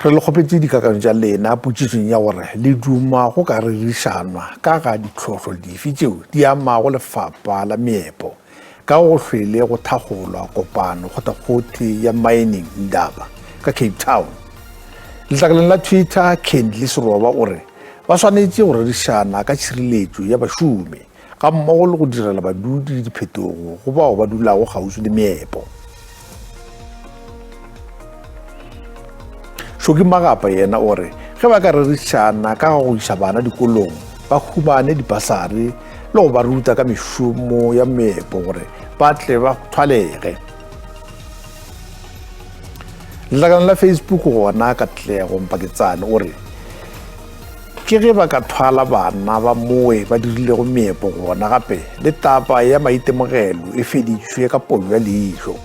re le kgopetse dikakanyo tša lena potšitsong ya gore le duma go ka rerišanwa ka ga ditlhotlho dife tšeo di amago lefapha la meepo ka go hlwele go thakgolwa kopano kgothakgothe ya mining Indaba ka Cape Town. Letlakaleng la Twitter Kendley Seroba o re ba swanetše go rerišana ka tšhireletšo ya bašomi ga mmogo le go direla badudi diphetogo go bao ba dulago kgauswi le meepo. Shoki Magapa yena o re ge ba ka rerišana ka go iša bana dikolong ba humane dipasari le go ba ruta ka mešomo ya meepo gore ba tle ba thwalege. Letlakaleng la Facebook gona Katlego Mpaketsane o re ke ge ba ka thwala bana ba moe ba dirilego meepo gona gape le taba ya maitemogelo e feditšwe ka ponyo ya leihlo.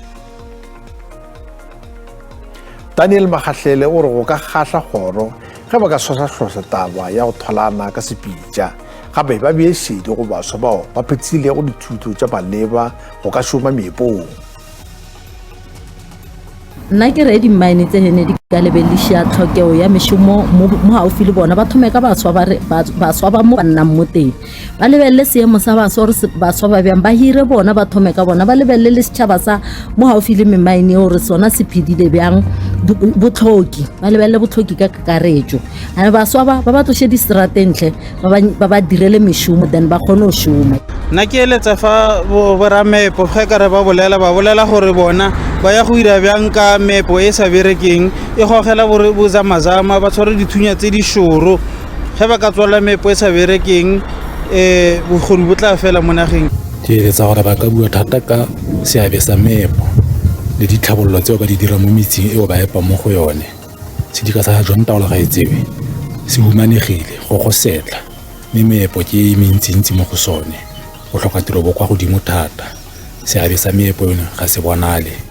Daniel Magahlele o re go ka kgahla kgoro ge ba ka hlosa taba ya go thwalana ka sepitša gape ba beešedi go baswa bao ba phethilego dithuto tša maleba go ka šoma meepong. Nna ke re di-mine tse hene di ka lebelešia tlhokego ya mešomo mo gaufi le bona ba thome ka baswa ba mo ba nnang mo teng ba lebelele seemo sa baswa gore baswa ba bjang ba hire bona ba thome ka bona ba lebelele le setšhaba sa mo gaufi le memaine gore sona se phedile bjang botlhoki ba lebelele botlhoki ka kakaretšo ane baswa ba tloše diserateng ba ba direle mešomo then ba kgone go šoma. Nna ke eletsa fa borameepo ge ka re ba bolela gore bona ba ya go ira bjang ka meepo e sa berekeng e gogela bozamazama ba tshware dithunya tse di šoro ge ba ka tswala meepo e sa berekeng bokgoni bo tla fela mo nageng. Ke eletsa gore ba ka bua thata ka seabe sa meepo le ditlhabololo tseo ba di dira mo metsing eo ba epa mo go yone. Sedika sa John Taolo ga e tsewe se humanegile go setla mme meepo ke mentsintsi mo go sone go tlhoka tiro bo kwa godimo thata. Seabe sa meepo yone ga se bonale.